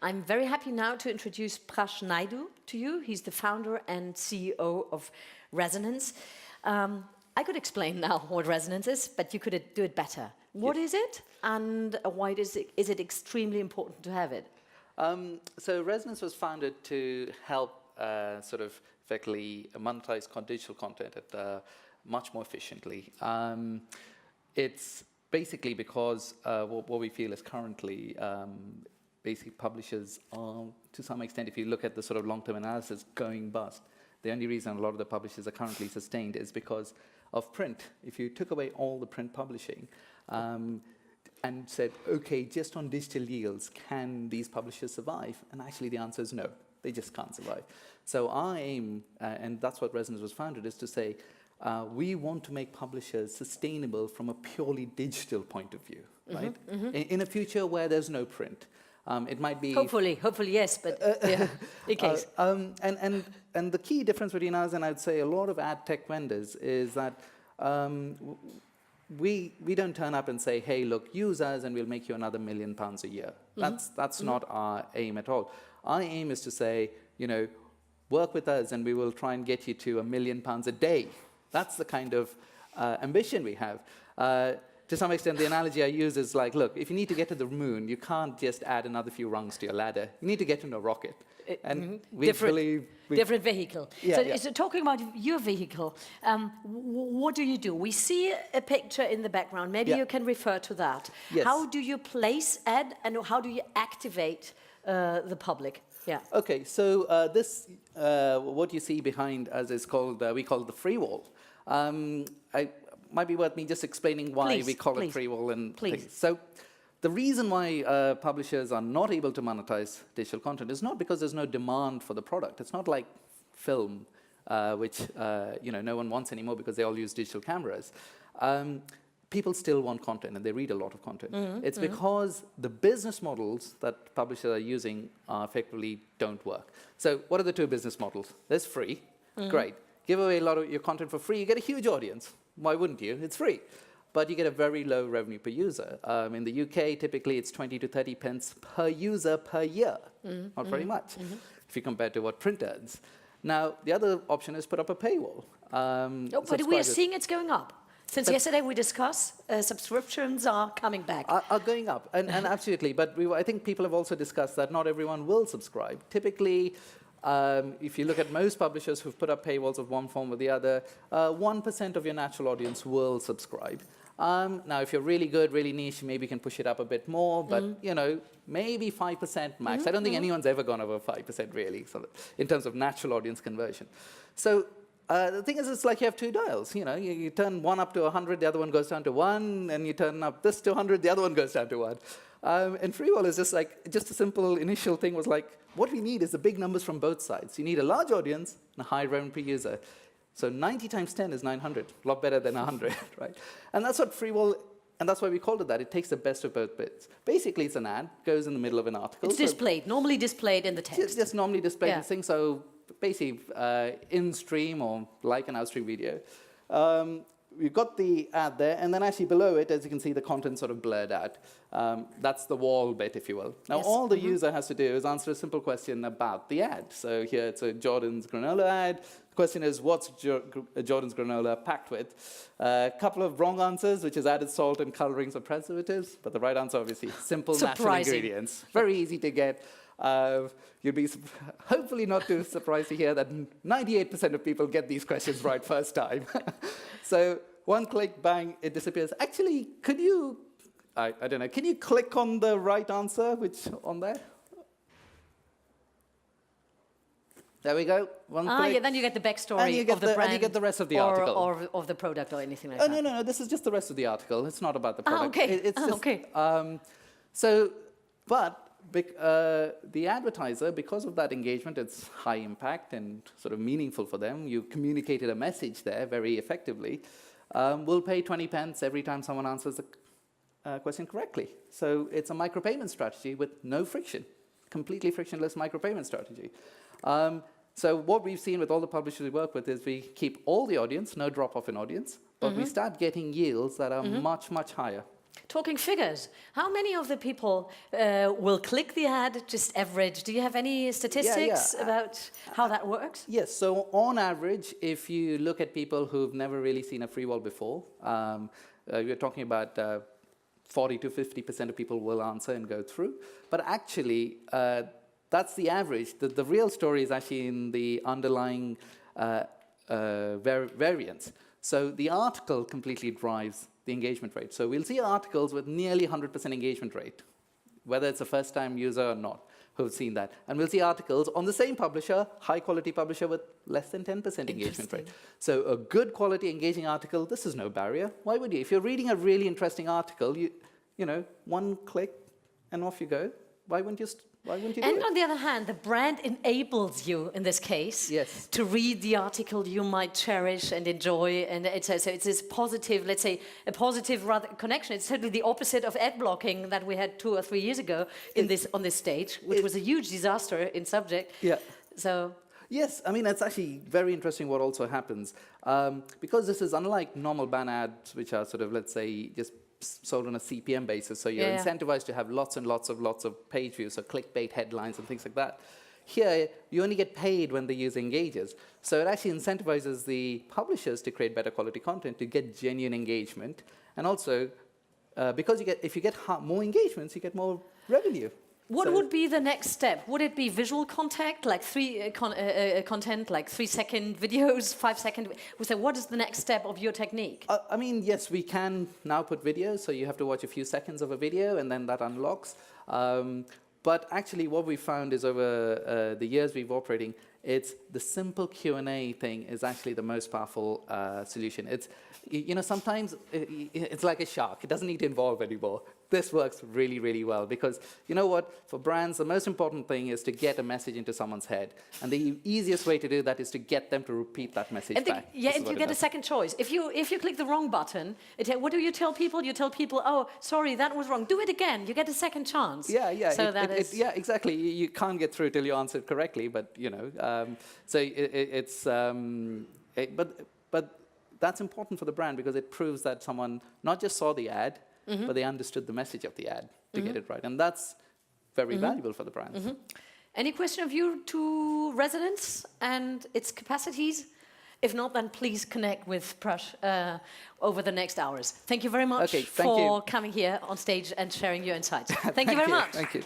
I'm very happy now to introduce Prash Naidu to you. He's the founder and CEO of Rezonence. I could explain now what Rezonence is, but you could do it better. What is it, and why is it extremely important to have it? So Rezonence was founded to help sort of effectively monetize digital content at, much more efficiently. It's basically because what we feel is currently basically publishers are, to some extent, if you look at the sort of long-term analysis, going bust. The only reason a lot of the publishers are currently sustained is because of print. If you took away all the print publishing and said, okay, just on digital yields, can these publishers survive? And actually the answer is no, they just can't survive. So our aim, and that's what Rezonence was founded, is to say, we want to make publishers sustainable from a purely digital point of view, right? In a future where there's no print. It might be... Hopefully yes, but yeah, in case. And the key difference between us and I'd say a lot of ad tech vendors is that we don't turn up and say, hey, look, use us and we'll make you another £1 million a year. That's not our aim at all. Our aim is to say, you know, work with us and we will try and get you to £1 million a day. That's the kind of ambition we have. To some extent, the analogy I use is like, look, if you need to get to the moon, you can't just add another few rungs to your ladder. You need to get in a rocket. And we believe... Different vehicle. Yeah, so talking about your vehicle, what do you do? We see a picture in the background. Maybe you can refer to that. Yes. How do you place ad and how do you activate the public? Yeah. Okay, so this, what you see behind us is called, we call it the Freewall. Might be worth me just explaining why we call it Freewall and things. So the reason why publishers are not able to monetize digital content is not because there's no demand for the product. It's not like film, which you know, no one wants anymore because they all use digital cameras. People still want content and they read a lot of content. It's because the business models that publishers are using effectively don't work. So what are the two business models? There's free, great. Give away a lot of your content for free, you get a huge audience. Why wouldn't you? It's free. But you get a very low revenue per user. In the UK, typically it's 20 to 30 pence per user per year. Not very much, if you compare to what print earns. Now, the other option is put up a paywall. But we are seeing it's going up. Since yesterday we discussed, subscriptions are coming back. Are going up, and absolutely. But I think people have also discussed that not everyone will subscribe. Typically, if you look at most publishers who've put up paywalls of one form or the other, 1% of your natural audience will subscribe. Now, if you're really good, really niche, maybe you can push it up a bit more, but you know, maybe 5% max. I don't think anyone's ever gone over 5% really, so in terms of natural audience conversion. So the thing is, it's like you have two dials. You know, you turn one up to 100, the other one goes down to 1, and you turn up this to 100, the other one goes down to 1. And Freewall is just a simple initial thing was like, what we need is the big numbers from both sides. You need a large audience and a high revenue per user. So 90 times 10 is 900, a lot better than 100, right? And that's what Freewall, and that's why we called it that. It takes the best of both bits. Basically, it's an ad, goes in the middle of an article. It's displayed, normally displayed in the text. Just normally displayed in things, so basically in-stream or like an out-stream video. We've got the ad there, and then actually below it, as you can see, the content sort of blurred out. That's the wall bit, if you will. Now, all the user has to do is answer a simple question about the ad. So here, it's a Jordan's granola ad. The question is, what's Jordan's granola packed with? A couple of wrong answers, which is added salt and colorings or preservatives. But the right answer, obviously, simple natural ingredients. Very easy to get. You'd be hopefully not too surprised to hear that 98% of people get these questions right first time. So one click, bang, it disappears. Actually, could you, I don't know, can you click on the right answer, which on there? There we go. One click. Yeah, then you get the backstory of the brand. And you get the rest of the article. Or of the product or anything like that. No, this is just the rest of the article. It's not about the product. Okay. It's just, okay. The advertiser, because of that engagement, it's high impact and sort of meaningful for them. You communicated a message there very effectively. Will pay 20 pence every time someone answers the question correctly. So it's a micropayment strategy with no friction, completely frictionless micropayment strategy. So what we've seen with all the publishers we work with is we keep all the audience, no drop-off in audience, but we start getting yields that are much, much higher. Talking figures, how many of the people will click the ad, just average? Do you have any statistics about how that works? Yes, so on average, if you look at people who've never really seen a Freewall before, we're talking about 40 to 50% of people will answer and go through. But actually, that's the average. The real story is actually in the underlying variance. So the article completely drives the engagement rate. So we'll see articles with nearly 100% engagement rate, whether it's a first-time user or not, who've seen that. And we'll see articles on the same publisher, high-quality publisher, with less than 10% engagement rate. So a good quality engaging article, this is no barrier. Why would you? If you're reading a really interesting article, you know, one click and off you go. Why wouldn't you do it? And on the other hand, the brand enables you, in this case, to read the article you might cherish and enjoy. And it's this positive, let's say, a positive connection. It's totally the opposite of ad blocking that we had 2 or 3 years ago on this stage, which was a huge disaster in subject. Yeah. So. Yes, I mean, it's actually very interesting what also happens. Because this is unlike normal ban ads, which are sort of, let's say, just sold on a CPM basis, so you're incentivized to have lots and lots of page views, so clickbait headlines and things like that. Here, you only get paid when the user engages. So it actually incentivizes the publishers to create better quality content to get genuine engagement. And also, because if you get more engagements, you get more revenue. What would be the next step? Would it be visual content, like content, like 3-second videos, 5-second? So what is the next step of your technique? I mean, yes, we can now put videos, so you have to watch a few seconds of a video, and then that unlocks. But actually, what we found is over the years we've operating, it's the simple Q&A thing is actually the most powerful solution. It's, you know, sometimes it's like a shark. It doesn't need to involve anymore. This works really, really well because, you know what, for brands, the most important thing is to get a message into someone's head. And the easiest way to do that is to get them to repeat that message back. Yeah, and you get a second choice. If you click the wrong button, what do you tell people? You tell people, oh, sorry, that was wrong. Do it again. You get a second chance. Yeah, yeah. So yeah, exactly. You can't get through till you answer it correctly, but, you know. But that's important for the brand because it proves that someone not just saw the ad, but they understood the message of the ad to get it right. And that's very valuable for the brands. Any question of you to Rezonence and its capacities? If not, then please connect with Prash over the next hours. Thank you very much for coming here on stage and sharing your insights. Thank you very much. Thank you.